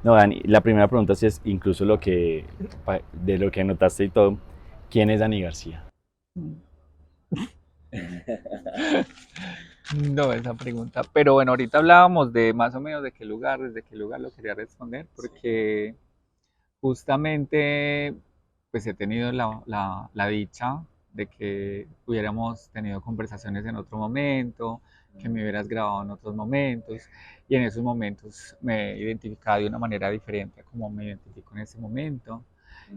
No, Dani, la primera pregunta sí es incluso de lo que anotaste y todo. ¿Quién es Dani García? No, esa pregunta. Pero bueno, ahorita hablábamos de más o menos de qué lugar, desde qué lugar lo quería responder, porque justamente pues he tenido la dicha de que hubiéramos tenido conversaciones en otro momento, que me hubieras grabado en otros momentos, y en esos momentos me he identificado de una manera diferente a como me identifico en ese momento.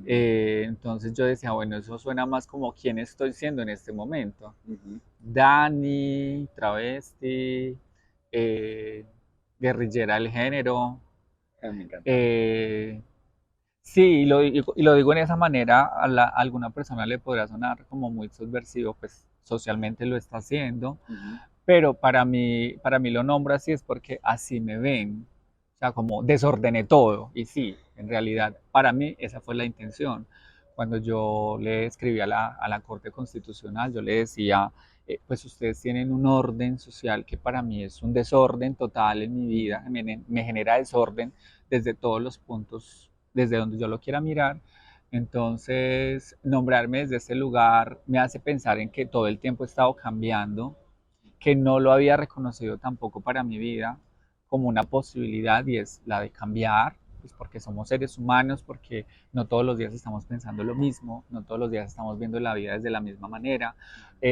Entonces yo decía, bueno, eso suena más como quién estoy siendo en este momento. Dani, travesti, eh, guerrillera del género. Me encanta. eh, sí, y lo digo en esa manera, a alguna persona le podrá sonar como muy subversivo, pues socialmente lo está haciendo, pero para mí lo nombro así es porque así me ven, o sea, como desordené todo, y sí, en realidad, para mí esa fue la intención. Cuando yo le escribí a la Corte Constitucional, yo le decía, pues ustedes tienen un orden social que para mí es un desorden total en mi vida, me genera desorden desde todos los puntos, desde donde yo lo quiera mirar. Entonces, nombrarme desde ese lugar me hace pensar en que todo el tiempo he estado cambiando, que no lo había reconocido tampoco para mi vida como una posibilidad, y es la de cambiar, pues porque somos seres humanos, porque no todos los días estamos pensando lo mismo, no todos los días estamos viendo la vida desde la misma manera.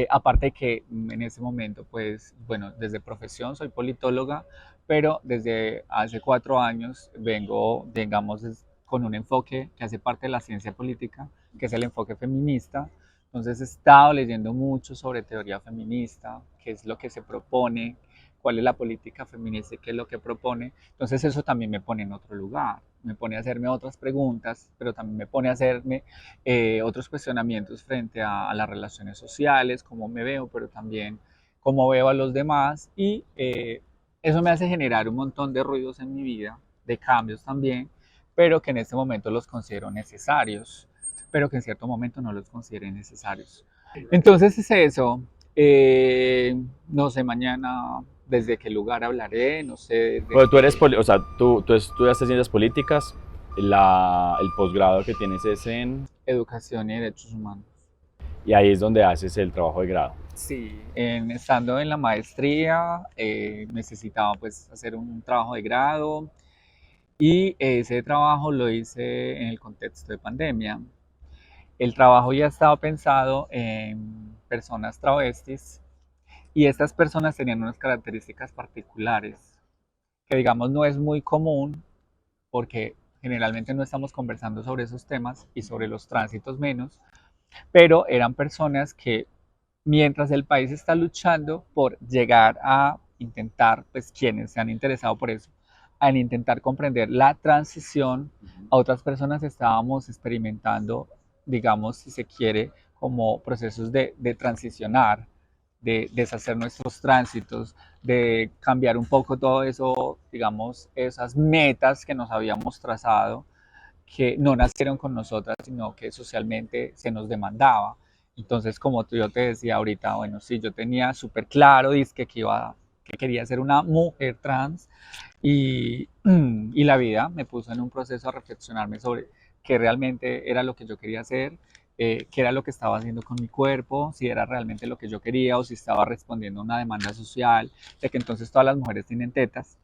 Aparte de que en ese momento, pues bueno, desde profesión soy politóloga, pero desde hace 4 años vengo, digamos, con un enfoque que hace parte de la ciencia política, que es el enfoque feminista. Entonces he estado leyendo mucho sobre teoría feminista, qué es lo que se propone, cuál es la política feminista y qué es lo que propone. Entonces eso también me pone en otro lugar, me pone a hacerme otras preguntas, pero también me pone a hacerme otros cuestionamientos frente a las relaciones sociales, cómo me veo, pero también cómo veo a los demás, y eso me hace generar un montón de ruidos en mi vida, de cambios también, pero que en este momento los considero necesarios, pero que en cierto momento no los considere necesarios. Entonces es eso. No sé mañana desde qué lugar hablaré, no sé de Pero tú eres, qué. o sea, tú estudiaste ciencias políticas, el posgrado que tienes es en, Educación y derechos humanos. y ahí es donde haces el trabajo de grado. Sí, estando en la maestría necesitaba pues hacer un trabajo de grado, y ese trabajo lo hice en el contexto de pandemia. El trabajo ya estaba pensado en personas travestis, y estas personas tenían unas características particulares que digamos no es muy común, porque generalmente no estamos conversando sobre esos temas y sobre los tránsitos menos, pero eran personas que mientras el país está luchando por llegar a intentar, pues quienes se han interesado por eso, al intentar comprender la transición, a otras personas estábamos experimentando, digamos, si se quiere, como procesos de transicionar, de deshacer nuestros tránsitos, de cambiar un poco todo eso, digamos, esas metas que nos habíamos trazado, que no nacieron con nosotras, sino que socialmente se nos demandaba. Entonces, como yo te decía ahorita, bueno, sí, yo tenía súper claro, que quería ser una mujer trans, y la vida me puso en un proceso a reflexionarme sobre qué realmente era lo que yo quería hacer, qué era lo que estaba haciendo con mi cuerpo, si era realmente lo que yo quería o si estaba respondiendo a una demanda social de que entonces todas las mujeres tienen tetas.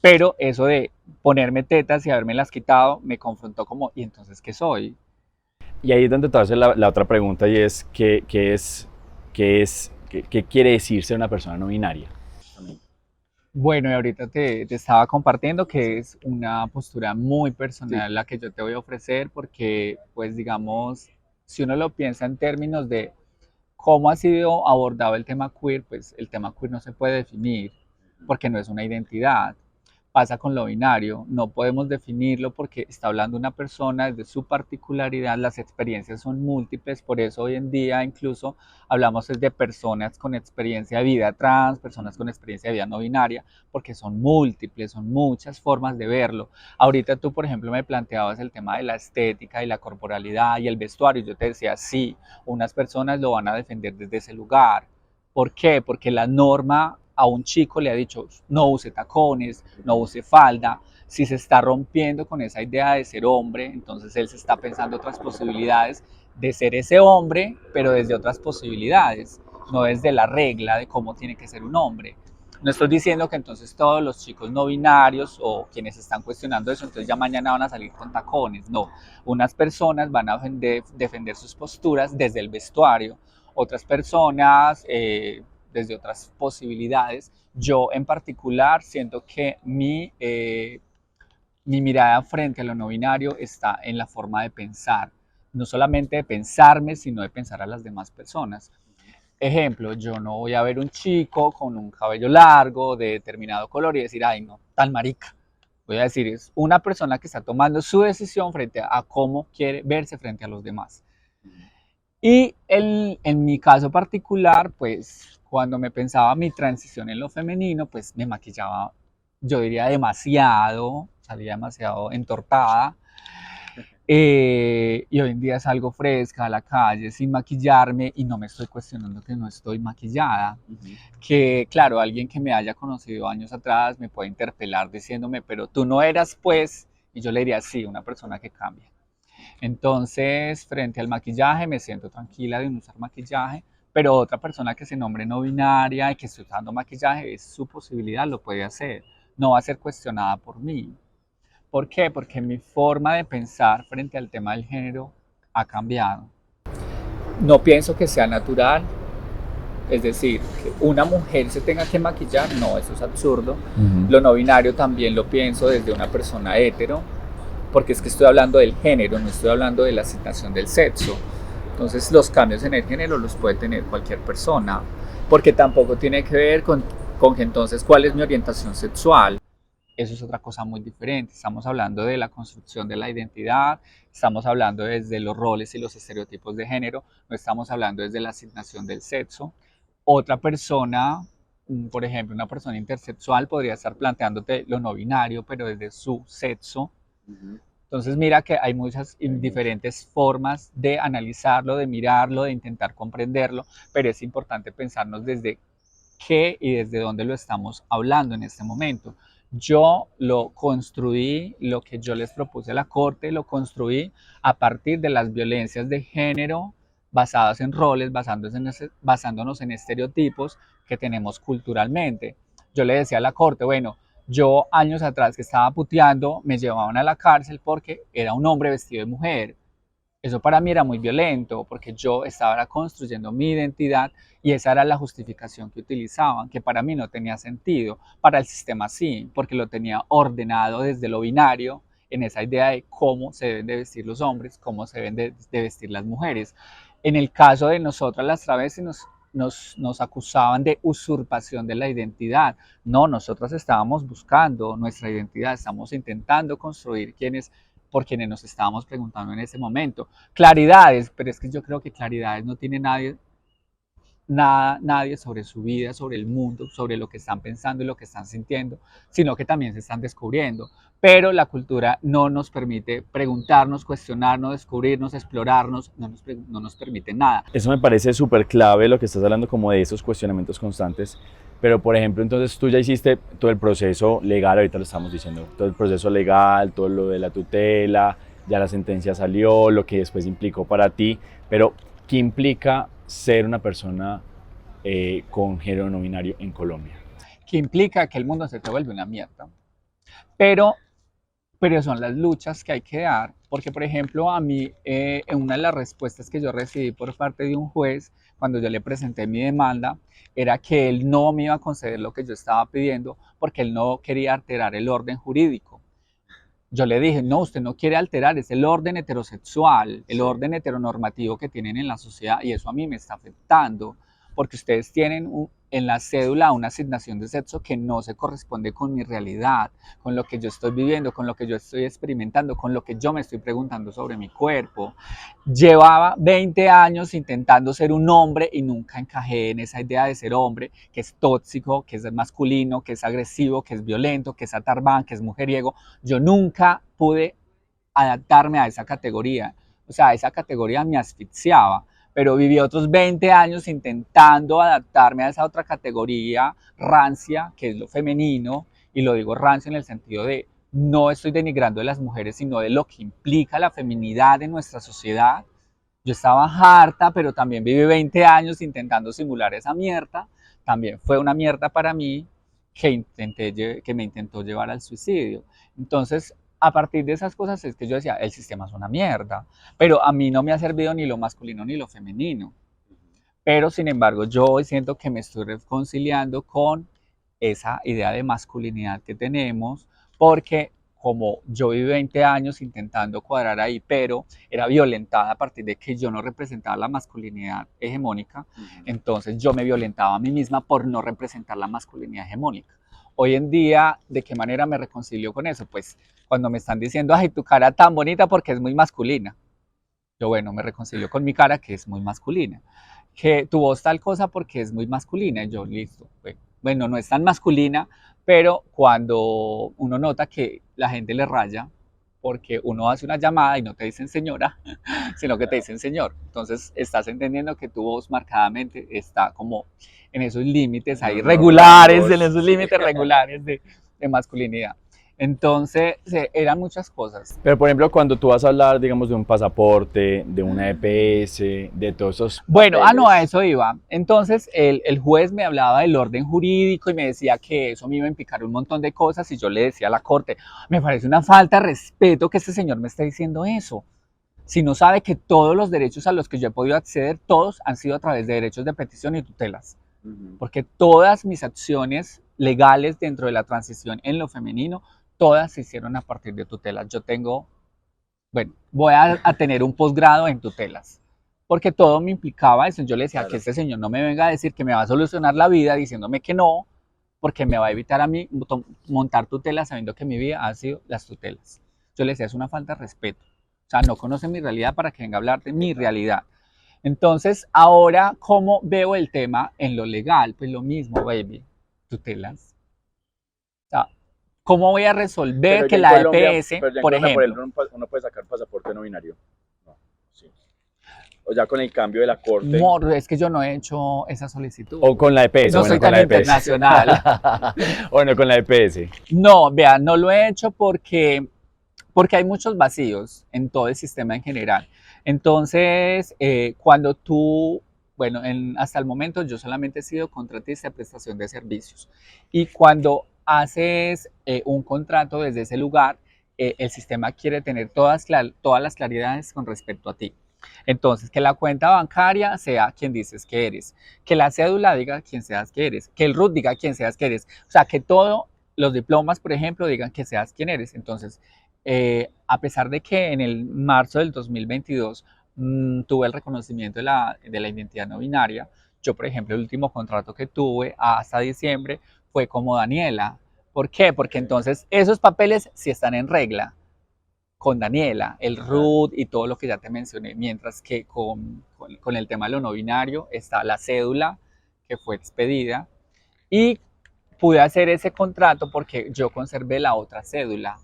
Pero eso de ponerme tetas y haberme las quitado me confrontó como, ¿y entonces qué soy? Y ahí es donde te hace la otra pregunta y es, ¿qué quiere decir ser una persona no binaria? Bueno, y ahorita te estaba compartiendo que es una postura muy Sí. personal la que yo te voy a ofrecer, porque, pues digamos, si uno lo piensa en términos de cómo ha sido abordado el tema queer, pues el tema queer no se puede definir porque no es una identidad. Pasa con lo binario, no podemos definirlo porque está hablando una persona desde su particularidad, las experiencias son múltiples, por eso hoy en día incluso hablamos de personas con experiencia de vida trans, personas con experiencia de vida no binaria, porque son múltiples, son muchas formas de verlo. Ahorita tú, por ejemplo, me planteabas el tema de la estética y la corporalidad y el vestuario, y yo te decía, sí, unas personas lo van a defender desde ese lugar. ¿Por qué? Porque la norma a un chico le ha dicho no use tacones, no use falda, si se está rompiendo con esa idea de ser hombre, entonces él se está pensando otras posibilidades de ser ese hombre, pero desde otras posibilidades, no desde la regla de cómo tiene que ser un hombre. No estoy diciendo que entonces todos los chicos no binarios o quienes están cuestionando eso, entonces ya mañana van a salir con tacones. No, unas personas van a defender sus posturas desde el vestuario, otras personas desde otras posibilidades. Yo en particular siento que mi mirada frente a lo no binario está en la forma de pensar, no solamente de pensarme, sino de pensar a las demás personas. Ejemplo, yo no voy a ver un chico con un cabello largo de determinado color y decir, ay, no, tal marica. Voy a decir, es una persona que está tomando su decisión frente a cómo quiere verse frente a los demás. Y en mi caso particular, pues cuando me pensaba mi transición en lo femenino, pues me maquillaba, yo diría demasiado, salía demasiado entortada. Y hoy en día salgo fresca a la calle sin maquillarme y no me estoy cuestionando que no estoy maquillada. Que claro, alguien que me haya conocido años atrás me puede interpelar diciéndome, pero tú no eras pues, y yo le diría, sí, una persona que cambia. Entonces, frente al maquillaje, me siento tranquila de no usar maquillaje, pero otra persona que se nombre no binaria y que esté usando maquillaje, es su posibilidad, lo puede hacer. No va a ser cuestionada por mí. ¿Por qué? Porque mi forma de pensar frente al tema del género ha cambiado. No pienso que sea natural, es decir, que una mujer se tenga que maquillar, no, eso es absurdo. Lo no binario también lo pienso desde una persona hetero, porque es que estoy hablando del género, no estoy hablando de la asignación del sexo. Entonces los cambios en el género los puede tener cualquier persona, porque tampoco tiene que ver con que entonces cuál es mi orientación sexual. Eso es otra cosa muy diferente. Estamos hablando de la construcción de la identidad, estamos hablando desde los roles y los estereotipos de género, no estamos hablando desde la asignación del sexo. Otra persona, por ejemplo, una persona intersexual podría estar planteándote lo no binario, pero desde su sexo. Entonces mira que hay muchas diferentes formas de analizarlo, de mirarlo, de intentar comprenderlo, pero es importante pensarnos desde qué y desde dónde lo estamos hablando en este momento. Yo lo construí, lo que yo les propuse a la Corte, lo construí a partir de las violencias de género basadas en roles, basándonos en estereotipos que tenemos culturalmente. Yo le decía a la Corte, bueno, yo años atrás que estaba puteando, me llevaban a la cárcel porque era un hombre vestido de mujer. Eso para mí era muy violento porque yo estaba construyendo mi identidad y esa era la justificación que utilizaban, que para mí no tenía sentido, para el sistema sí, porque lo tenía ordenado desde lo binario en esa idea de cómo se deben de vestir los hombres, cómo se deben de vestir las mujeres. En el caso de nosotras las travestis nos acusaban de usurpación de la identidad. No, nosotros estábamos buscando nuestra identidad, estamos intentando construir por quienes nos estábamos preguntando en ese momento. Claridades, pero es que yo creo que claridades no tiene nadie sobre su vida, sobre el mundo, sobre lo que están pensando y lo que están sintiendo, sino que también se están descubriendo. Pero la cultura no nos permite preguntarnos, cuestionarnos, descubrirnos, explorarnos, no nos permite nada. Eso me parece súper clave lo que estás hablando, como de esos cuestionamientos constantes. Pero, por ejemplo, entonces tú ya hiciste todo el proceso legal, ahorita lo estamos diciendo, todo el proceso legal, todo lo de la tutela, ya la sentencia salió, lo que después implicó para ti, pero ¿qué implica ser una persona con género no binario en Colombia? Que implica que el mundo se te vuelve una mierda. Pero son las luchas que hay que dar, porque por ejemplo a mí en una de las respuestas que yo recibí por parte de un juez cuando yo le presenté mi demanda era que él no me iba a conceder lo que yo estaba pidiendo porque él no quería alterar el orden jurídico. Yo le dije, no, usted no quiere alterar, es el orden heterosexual, el orden heteronormativo que tienen en la sociedad y eso a mí me está afectando, porque ustedes tienen en la cédula una asignación de sexo que no se corresponde con mi realidad, con lo que yo estoy viviendo, con lo que yo estoy experimentando, con lo que yo me estoy preguntando sobre mi cuerpo. Llevaba 20 años intentando ser un hombre y nunca encajé en esa idea de ser hombre, que es tóxico, que es masculino, que es agresivo, que es violento, que es atarbán, que es mujeriego. Yo nunca pude adaptarme a esa categoría. O sea, esa categoría me asfixiaba. pero viví otros 20 años intentando adaptarme a esa otra categoría rancia, que es lo femenino, y lo digo rancio en el sentido de no estoy denigrando de las mujeres, sino de lo que implica la feminidad en nuestra sociedad. Yo estaba harta, pero también viví 20 años intentando simular esa mierda. También fue una mierda para mí que me intentó llevar al suicidio. Entonces, a partir de esas cosas es que yo decía, el sistema es una mierda, pero a mí no me ha servido ni lo masculino ni lo femenino. Pero, sin embargo, yo hoy siento que me estoy reconciliando con esa idea de masculinidad que tenemos, porque como yo viví 20 años intentando cuadrar ahí, pero era violentada a partir de que yo no representaba la masculinidad hegemónica, entonces yo me violentaba a mí misma por no representar la masculinidad hegemónica. Hoy en día, ¿de qué manera me reconcilio con eso? Pues cuando me están diciendo, ay, tu cara tan bonita porque es muy masculina. Yo, bueno, me reconcilio con mi cara que es muy masculina. Que tu voz tal cosa porque es muy masculina. Y yo, listo. Bueno, no es tan masculina, pero cuando uno nota que la gente le raya, porque uno hace una llamada y no te dicen señora, sino que te dicen señor. Entonces estás entendiendo que tu voz marcadamente está como en esos límites ahí regulares, en esos límites regulares de masculinidad. Entonces, eran muchas cosas. Pero, por ejemplo, cuando tú vas a hablar, digamos, de un pasaporte, de una EPS, de todos esos Bueno, papeles, no, a eso iba. Entonces, el juez me hablaba del orden jurídico y me decía que eso me iba a implicar un montón de cosas y yo le decía a la corte, me parece una falta de respeto que este señor me esté diciendo eso. Si no sabe que todos los derechos a los que yo he podido acceder, todos han sido a través de derechos de petición y tutelas. Porque todas mis acciones legales dentro de la transición en lo femenino, todas se hicieron a partir de tutelas. Yo tengo, bueno, voy a tener un posgrado en tutelas, porque todo me implicaba eso. Yo le decía que este señor no me venga a decir que me va a solucionar la vida diciéndome que no, porque me va a evitar a mí montar tutelas sabiendo que mi vida ha sido las tutelas. Yo le decía, es una falta de respeto. O sea, no conoce mi realidad para que venga a hablar de mi realidad. Entonces, ahora, ¿cómo veo el tema en lo legal? Pues lo mismo, baby, tutelas. O sea, ¿cómo voy a resolver pero que ya en la Colombia, EPS, pero ya en por Colombia, por ejemplo, ejemplo, uno puede sacar pasaporte no binario. No, sí. O ya con el cambio de la corte. Mor, es que yo no he hecho esa solicitud. O con la EPS, No bueno, soy con tan la EPS. internacional. Bueno, con la EPS. No, vea, no lo he hecho porque hay muchos vacíos en todo el sistema en general. Entonces, cuando tú, bueno, hasta el momento yo solamente he sido contratista de prestación de servicios. Y cuando haces un contrato desde ese lugar, el sistema quiere tener todas las claridades con respecto a ti. Entonces, que la cuenta bancaria sea quien dices que eres, que la cédula diga quién seas que eres, que el RUT diga quién seas que eres, o sea, que todos los diplomas, por ejemplo, digan que seas quien eres. Entonces, a pesar de que en el marzo del 2022 tuve el reconocimiento de la identidad no binaria, yo, por ejemplo, el último contrato que tuve hasta diciembre fue como Daniela. ¿Por qué? Porque entonces esos papeles sí están en regla con Daniela, el RUT y todo lo que ya te mencioné, mientras que con el tema de lo no binario está la cédula que fue expedida y pude hacer ese contrato porque yo conservé la otra cédula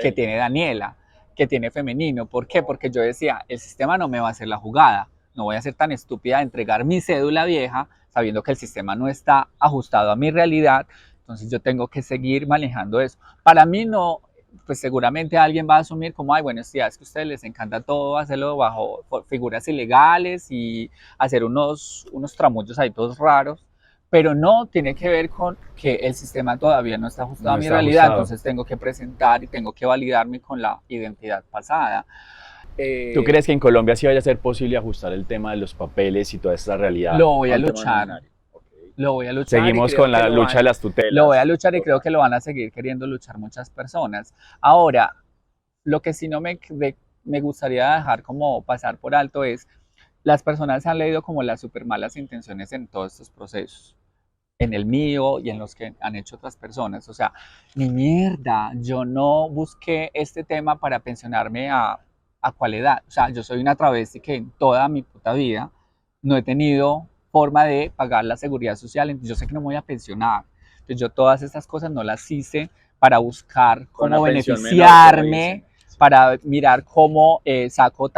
que tiene Daniela, que tiene femenino. ¿Por qué? Porque yo decía, el sistema no me va a hacer la jugada, no voy a ser tan estúpida de entregar mi cédula vieja sabiendo que el sistema no está ajustado a mi realidad, entonces yo tengo que seguir manejando eso. Para mí no, pues seguramente alguien va a asumir como, ay, bueno, es que a ustedes les encanta todo hacerlo bajo figuras ilegales y hacer unos tramullos ahí todos raros, pero no tiene que ver con que el sistema todavía no está ajustado No a mi está realidad, ajustado. entonces tengo que presentar y tengo que validarme con la identidad pasada. ¿Tú crees que en Colombia sí vaya a ser posible ajustar el tema de los papeles y toda esta realidad? Lo voy a luchar, lo voy a luchar. Seguimos con la lucha de las tutelas. Lo voy a luchar y creo que lo van a seguir queriendo luchar muchas personas. Ahora, lo que sí no me gustaría dejar como pasar por alto es, las personas han leído como las super malas intenciones en todos estos procesos, en el mío y en los que han hecho otras personas. O sea, ni mierda, yo no busqué este tema para pensionarme a cuál edad. O sea, yo soy una travesti que en toda mi puta vida no he tenido forma de pagar la seguridad social, entonces yo sé que no me voy a pensionar. Entonces yo todas estas cosas no las hice para buscar cómo beneficiarme, para mirar cómo saco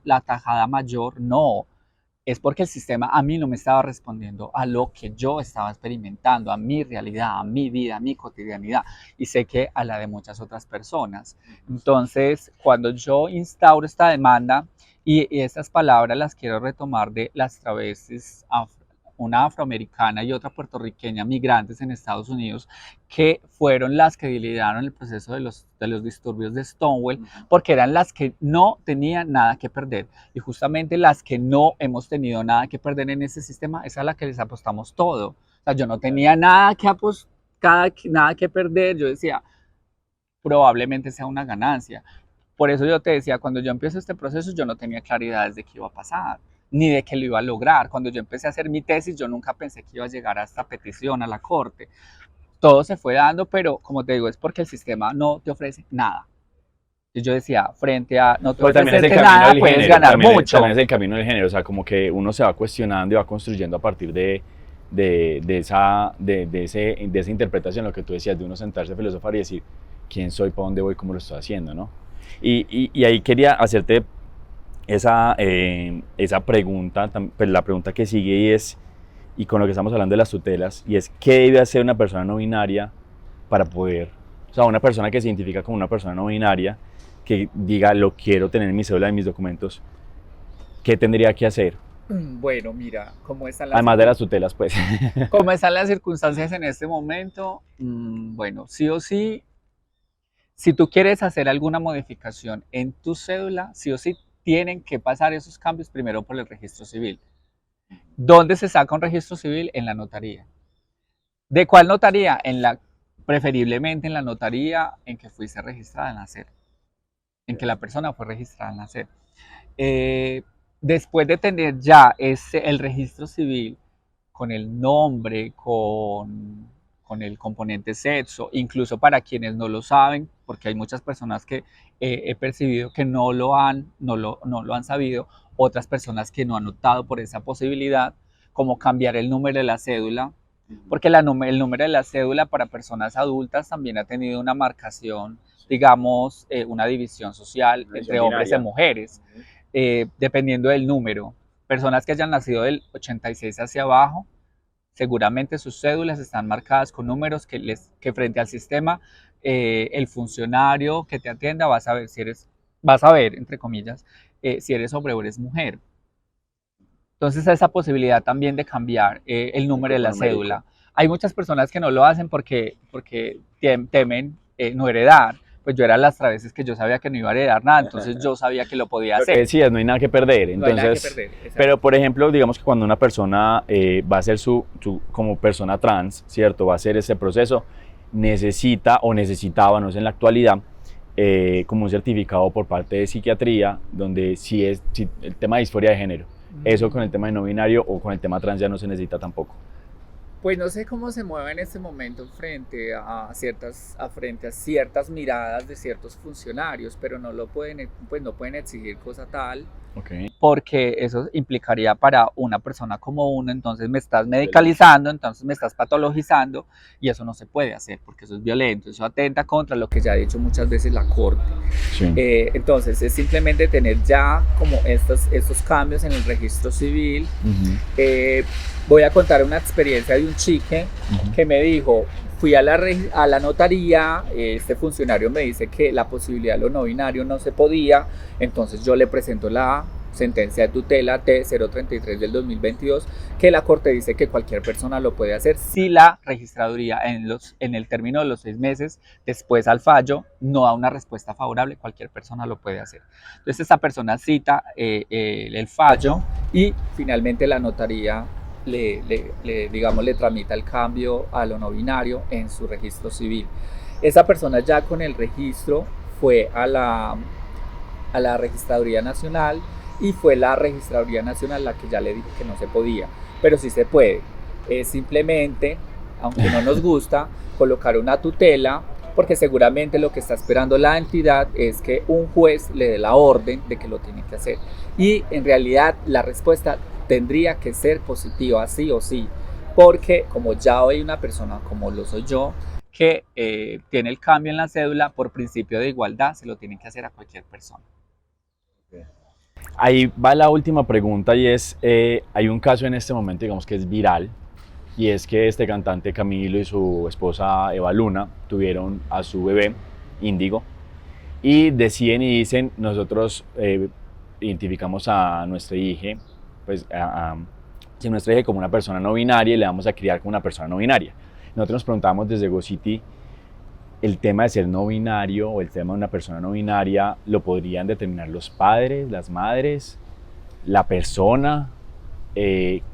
la tajada mayor, no. es porque el sistema a mí no me estaba respondiendo a lo que yo estaba experimentando, a mi realidad, a mi vida, a mi cotidianidad, y sé que a la de muchas otras personas. Entonces, cuando yo instauro esta demanda, y estas palabras las quiero retomar de las travestis, una afroamericana y otra puertorriqueña, migrantes en Estados Unidos, que fueron las que lideraron el proceso de los disturbios de Stonewall, porque eran las que no tenían nada que perder. Y justamente las que no hemos tenido nada que perder en ese sistema, es a la que les apostamos todo. O sea, yo no tenía nada que perder. Yo decía, probablemente sea una ganancia. Por eso yo te decía, cuando yo empiezo este proceso, yo no tenía claridad de qué iba a pasar, ni de qué lo iba a lograr. Cuando yo empecé a hacer mi tesis, yo nunca pensé que iba a llegar a esta petición, a la corte. Todo se fue dando, pero como te digo, es porque el sistema no te ofrece nada. Y yo decía, frente a no te Pero también es el ofrecerte camino nada, del puedes género, ganar también, mucho. también es el camino del género, o sea, como que uno se va cuestionando y va construyendo a partir de esa interpretación, lo que tú decías, de uno sentarse a filosofar y decir, ¿quién soy, para dónde voy, cómo lo estoy haciendo, ¿no? Y ahí quería hacerte esa pregunta, pues la pregunta que sigue y con lo que estamos hablando de las tutelas, y es, ¿qué debe hacer una persona no binaria para poder, o sea, una persona que se identifica como una persona no binaria, que diga, lo quiero tener en mi cédula, en mis documentos, ¿qué tendría que hacer? Bueno, mira, ¿cómo están Además de las tutelas, pues. cómo están las circunstancias en este momento? Bueno, sí o sí, si tú quieres hacer alguna modificación en tu cédula, sí o sí tienen que pasar esos cambios primero por el registro civil. ¿Dónde se saca un registro civil? En la notaría. ¿De cuál notaría? Preferiblemente en la notaría en que fuiste registrada en la SER, en que la persona fue registrada en la SER. Después de tener ya el registro civil con el nombre, con el componente sexo, incluso para quienes no lo saben, porque hay muchas personas que he percibido que no lo han sabido, otras personas que no han optado por esa posibilidad, como cambiar el número de la cédula, porque el número de la cédula para personas adultas también ha tenido una marcación, digamos, una división social entre hombres y mujeres, dependiendo del número. Personas que hayan nacido del 86 hacia abajo, seguramente sus cédulas están marcadas con números que frente al sistema, el funcionario que te atienda vas a ver, entre comillas, si eres hombre o eres mujer. Entonces esa posibilidad también de cambiar el número de la cédula. Hay muchas personas que no lo hacen porque temen no heredar. Pues yo era las travestis que yo sabía que no iba a heredar nada, entonces yo sabía que lo podía hacer. Lo que decías, no hay nada que perder. Entonces, no hay nada que perder, pero por ejemplo, digamos que cuando una persona va a hacer como persona trans, ¿cierto? Va a hacer ese proceso, necesita o necesitaba, no sé en la actualidad, como un certificado por parte de psiquiatría, donde si el tema de disforia de género, eso con el tema de no binario o con el tema trans ya no se necesita tampoco. Pues no sé cómo se mueve en este momento frente a ciertas miradas de ciertos funcionarios, pero no pueden exigir cosa tal, Okay. porque eso implicaría para una persona como uno, entonces me estás medicalizando, entonces me estás patologizando, y eso no se puede hacer, porque eso es violento, eso atenta contra lo que ya ha dicho muchas veces la Corte. Sí. Entonces es simplemente tener ya como estos cambios en el registro civil. Voy a contar una experiencia de un chique que me dijo, fui a la notaría, este funcionario me dice que la posibilidad de lo no binario no se podía, entonces yo le presento la sentencia de tutela T033 del 2022, que la Corte dice que cualquier persona lo puede hacer si la registraduría en el término de los 6 meses después al fallo no da una respuesta favorable, cualquier persona lo puede hacer. Entonces esta persona cita el fallo y finalmente la notaría le tramita el cambio a lo no binario en su registro civil. Esa persona ya con el registro fue a la Registraduría Nacional y fue la Registraduría Nacional la que ya le dijo que no se podía, pero sí se puede. Es simplemente, aunque no nos gusta, colocar una tutela, porque seguramente lo que está esperando la entidad es que un juez le dé la orden de que lo tiene que hacer. Y en realidad la respuesta tendría que ser positiva, sí o sí, porque como ya hay una persona como lo soy yo, que tiene el cambio en la cédula, por principio de igualdad, se lo tienen que hacer a cualquier persona. ahí va la última pregunta y es, hay un caso en este momento, digamos que es viral, y es que este cantante Camilo y su esposa Eva Luna tuvieron a su bebé, Índigo, y deciden y dicen, nosotros identificamos a nuestra hija, pues si nuestra hija como una persona no binaria y le vamos a criar como una persona no binaria. Nosotros nos preguntamos desde GoCity, el tema de ser no binario o el tema de una persona no binaria, ¿lo podrían determinar los padres, las madres, la persona?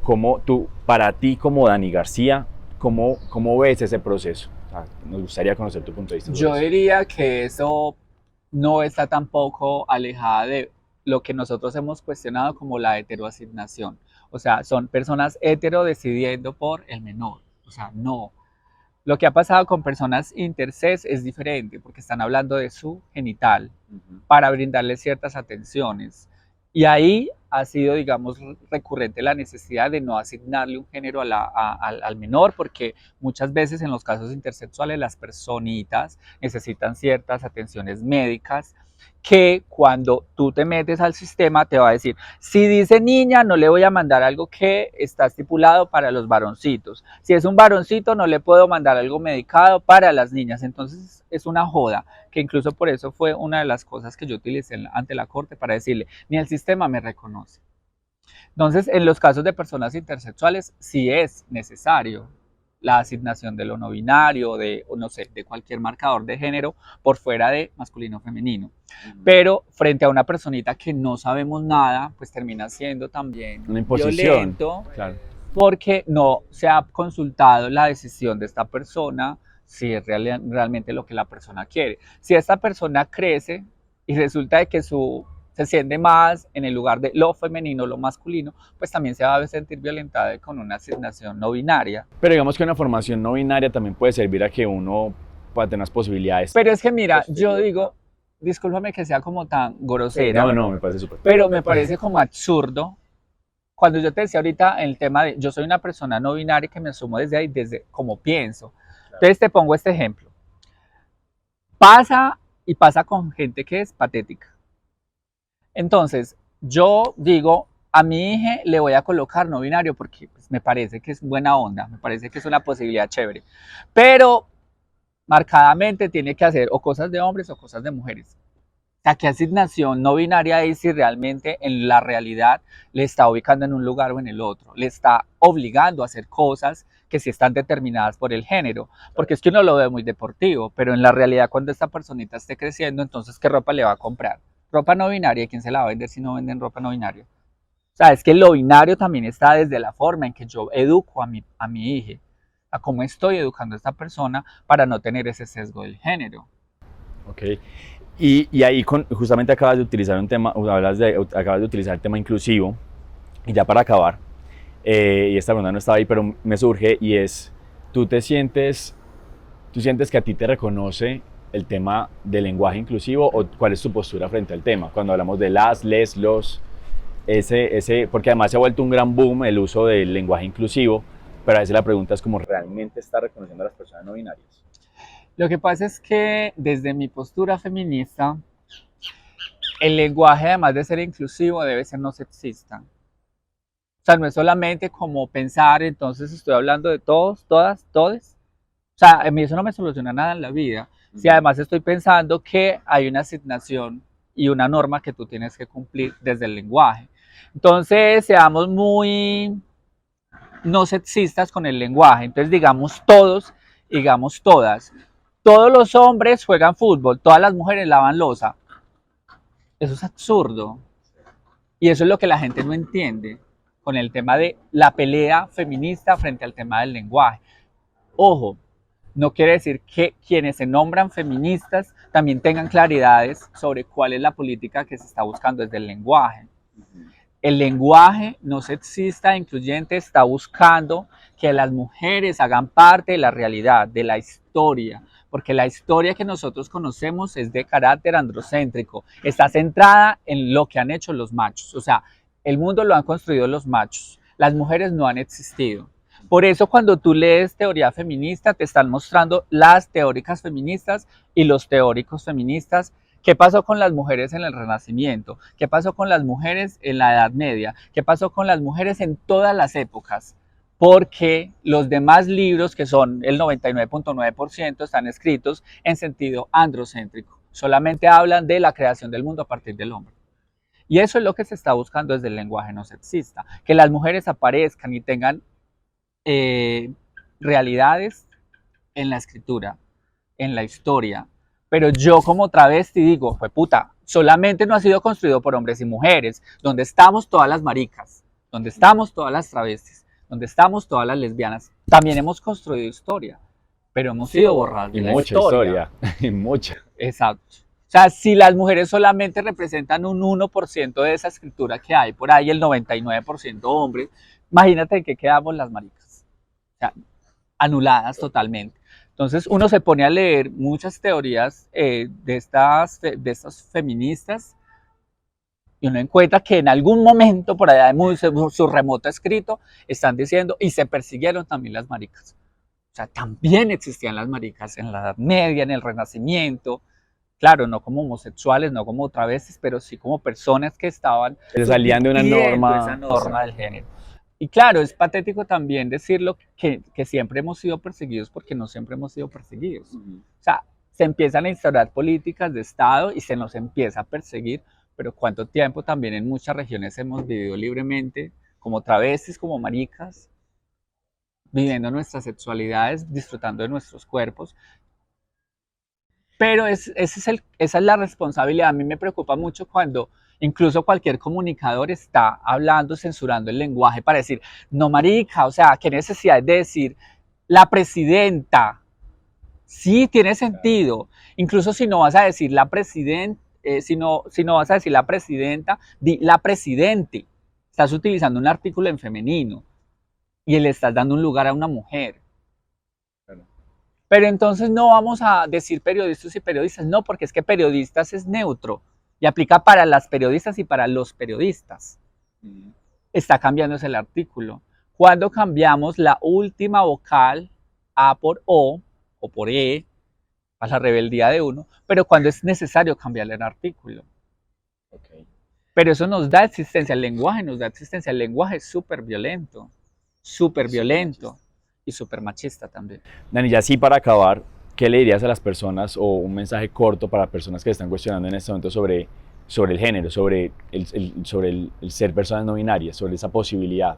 ¿Cómo tú, para ti como Dani García, cómo ves ese proceso? O sea, nos gustaría conocer tu punto de vista sobre Yo eso. diría que eso no está tampoco alejada de lo que nosotros hemos cuestionado como la heteroasignación. O sea, son personas hetero decidiendo por el menor. O sea, no. Lo que ha pasado con personas intersex es diferente porque están hablando de su genital para brindarle ciertas atenciones. Y ahí ha sido, digamos, recurrente la necesidad de no asignarle un género al menor, porque muchas veces en los casos intersexuales las personitas necesitan ciertas atenciones médicas que cuando tú te metes al sistema te va a decir, si dice niña, no le voy a mandar algo que está estipulado para los varoncitos. Si es un varoncito, no le puedo mandar algo medicado para las niñas. Entonces es una joda, que incluso por eso fue una de las cosas que yo utilicé ante la corte para decirle, ni el sistema me reconoce. Entonces, en los casos de personas intersexuales, sí es necesario la asignación de lo no binario, de, no sé, de cualquier marcador de género por fuera de masculino o femenino. Pero frente a una personita que no sabemos nada, pues termina siendo también Una imposición, violento claro. porque no se ha consultado la decisión de esta persona si es realmente lo que la persona quiere. Si esta persona crece y resulta de que se siente más en el lugar de lo femenino, lo masculino, pues también se va a sentir violentada con una asignación no binaria. Pero digamos que una formación no binaria también puede servir a que uno pueda tener unas posibilidades. Pero es que mira, yo digo, discúlpame que sea como tan grosera, No, me parece súper. pero me parece como absurdo cuando yo te decía ahorita el tema de yo soy una persona no binaria que me asumo desde ahí, desde como pienso. Entonces te pongo este ejemplo. Pasa y pasa con gente que es patética. Entonces, yo digo, a mi hija le voy a colocar no binario porque pues, me parece que es buena onda, me parece que es una posibilidad chévere. Pero marcadamente tiene que hacer o cosas de hombres o cosas de mujeres. ¿A qué asignación no binaria es si realmente en la realidad le está ubicando en un lugar o en el otro? Le está obligando a hacer cosas que sí están determinadas por el género. Porque es que uno lo ve muy deportivo, pero en la realidad cuando esta personita esté creciendo, entonces ¿qué ropa le va a comprar? Ropa no binaria, ¿quién se la va a vender si no venden ropa no binaria? O sea, es que lo binario también está desde la forma en que yo educo a mi hija, a cómo estoy educando a esta persona para no tener ese sesgo del género. Ok. Y ahí justamente acabas de utilizar un tema, acabas de utilizar el tema inclusivo, y ya para acabar, y esta pregunta no estaba ahí, pero me surge, y es, ¿tú sientes que a ti te reconoce el tema del lenguaje inclusivo o cuál es tu postura frente al tema? Cuando hablamos de las, les, los, porque además se ha vuelto un gran boom el uso del lenguaje inclusivo, pero a veces la pregunta es como, ¿realmente está reconociendo a las personas no binarias? Lo que pasa es que desde mi postura feminista, el lenguaje, además de ser inclusivo, debe ser no sexista. O sea, no es solamente como pensar, entonces estoy hablando de todos, todas, todes. O sea, a mí eso no me soluciona nada en la vida. Si además estoy pensando que hay una asignación y una norma que tú tienes que cumplir desde el lenguaje. Entonces, seamos muy no sexistas con el lenguaje. Entonces, digamos todos, digamos todas. Todos los hombres juegan fútbol, todas las mujeres lavan loza. Eso es absurdo. Y eso es lo que la gente no entiende con el tema de la pelea feminista frente al tema del lenguaje. Ojo, no quiere decir que quienes se nombran feministas también tengan claridades sobre cuál es la política que se está buscando desde el lenguaje. El lenguaje no sexista e incluyente está buscando que las mujeres hagan parte de la realidad, de la historia, porque la historia que nosotros conocemos es de carácter androcéntrico, está centrada en lo que han hecho los machos, o sea, el mundo lo han construido los machos, las mujeres no han existido. Por eso cuando tú lees teoría feminista te están mostrando las teóricas feministas y los teóricos feministas ¿Qué pasó con las mujeres en el Renacimiento? ¿Qué pasó con las mujeres en la Edad Media? ¿Qué pasó con las mujeres en todas las épocas? Porque los demás libros, que son el 99.9%, están escritos en sentido androcéntrico. Solamente hablan de la creación del mundo a partir del hombre. Y eso es lo que se está buscando desde el lenguaje no sexista, que las mujeres aparezcan y tengan realidades en la escritura, en la historia. Pero yo como travesti digo, fue puta, solamente no ha sido construido por hombres y mujeres, donde estamos todas las maricas, donde estamos todas las travestis, donde estamos todas las lesbianas. También hemos construido historia, pero hemos sido borradas de la historia. Y mucha. Exacto. O sea, si las mujeres solamente representan un 1% de esa escritura que hay por ahí, el 99% hombres, imagínate en qué quedamos las maricas. O sea, anuladas totalmente. Entonces uno se pone a leer muchas teorías de estas feministas y uno encuentra que en algún momento por allá de su remoto escrito están diciendo y se persiguieron también las maricas. O sea, también existían las maricas en la Edad Media, en el Renacimiento. Claro, no como homosexuales, no como travestis, pero sí como personas que estaban Se salían de una esa norma del género. Y claro, es patético también decirlo que siempre hemos sido perseguidos porque no siempre hemos sido perseguidos. O sea, se empiezan a instaurar políticas de Estado y se nos empieza a perseguir, pero cuánto tiempo también en muchas regiones hemos vivido libremente, como travestis, como maricas, viviendo nuestras sexualidades, disfrutando de nuestros cuerpos. Pero esa es la responsabilidad. A mí me preocupa mucho cuando incluso cualquier comunicador está hablando, censurando el lenguaje para decir, no marica, o sea, qué necesidad de decir la presidenta. Sí, tiene sentido. Incluso si no vas a decir la presidenta, si no vas a decir la presidenta, di la presidente. Estás utilizando un artículo en femenino y le estás dando un lugar a una mujer. Pero entonces no vamos a decir periodistas y periodistas, no, porque es que periodistas es neutro y aplica para las periodistas y para los periodistas. Está cambiándose el artículo. Cuando cambiamos la última vocal A por O por E, a la rebeldía de uno, pero cuando es necesario cambiar el artículo. Okay. Pero eso nos da existencia, el lenguaje nos da existencia, el lenguaje es súper violento y súper machista también. Dani, ya sí para acabar, ¿qué le dirías a las personas o un mensaje corto para personas que están cuestionando en este momento sobre el género, sobre el ser personas no binarias, sobre esa posibilidad?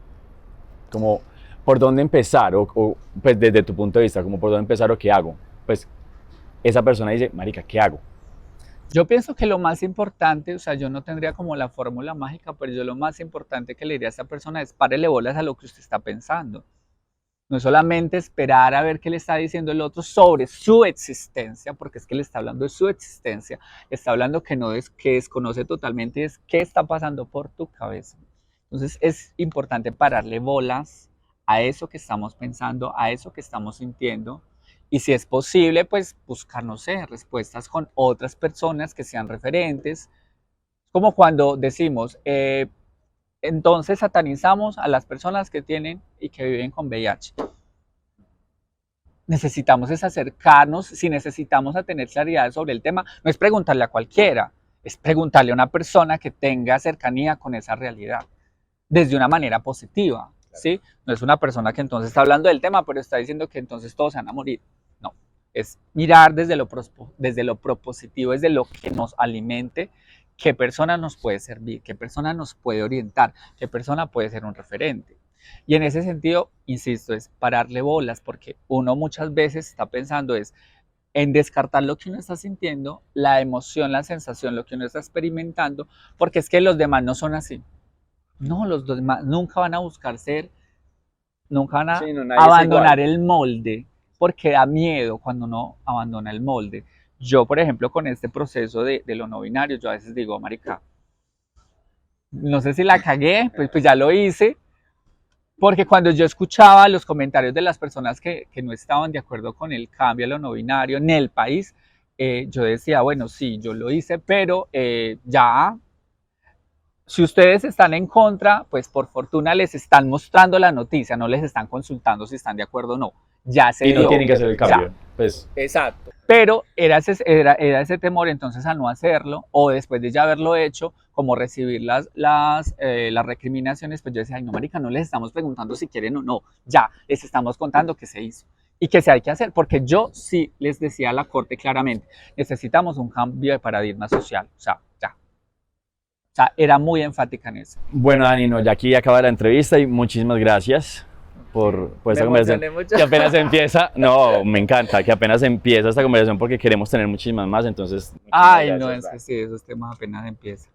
Como, ¿por dónde empezar? O pues desde tu punto de vista, como por dónde empezar o qué hago. Pues esa persona dice, marica, ¿qué hago? Yo pienso que lo más importante, o sea, yo no tendría como la fórmula mágica, pero yo lo más importante que le diría a esta persona es párele bolas a lo que usted está pensando. No es solamente esperar a ver qué le está diciendo el otro sobre su existencia, porque es que le está hablando de su existencia, le está hablando que no es que desconoce totalmente, es qué está pasando por tu cabeza. Entonces es importante pararle bolas a eso que estamos pensando, a eso que estamos sintiendo, y si es posible, pues buscar, no sé, respuestas con otras personas que sean referentes, como cuando decimos, entonces satanizamos a las personas que tienen y que viven con VIH. Necesitamos es acercarnos, si necesitamos a tener claridad sobre el tema, no es preguntarle a cualquiera, es preguntarle a una persona que tenga cercanía con esa realidad, desde una manera positiva, ¿sí? No es una persona que entonces está hablando del tema, pero está diciendo que entonces todos se van a morir. No, es mirar desde lo propositivo, desde lo que nos alimente, qué persona nos puede servir, qué persona nos puede orientar, qué persona puede ser un referente. Y en ese sentido, insisto, es pararle bolas, porque uno muchas veces está pensando es en descartar lo que uno está sintiendo, la emoción, la sensación, lo que uno está experimentando, porque es que los demás no son así. No, los demás nunca van a buscar ser, nunca van a abandonar el molde, porque da miedo cuando uno abandona el molde. Yo, por ejemplo, con este proceso de lo no binario, yo a veces digo, marica, no sé si la cagué, pues ya lo hice, porque cuando yo escuchaba los comentarios de las personas que no estaban de acuerdo con el cambio a lo no binario en el país, yo decía, bueno, sí, yo lo hice, pero ya, si ustedes están en contra, pues por fortuna les están mostrando la noticia, no les están consultando si están de acuerdo o no. ya se Y no dio. tienen que hacer el Ya. cambio. Pues, Exacto. Pero era ese temor entonces a no hacerlo, o después de ya haberlo hecho, como recibir las recriminaciones, pues yo decía, ay no marica, no les estamos preguntando si quieren o no, ya, les estamos contando que se hizo y que se hay que hacer, porque yo sí les decía a la corte claramente, necesitamos un cambio de paradigma social, o sea, ya. O sea, era muy enfática en eso. bueno, Dani, no, ya aquí acaba la entrevista y muchísimas gracias por esta conversación. Mucho. Que apenas empieza, no, me encanta, que apenas empieza esta conversación porque queremos tener muchísimas más, entonces... Ay, muchísimas no, gracias, es que sí, esos temas apenas empiezan.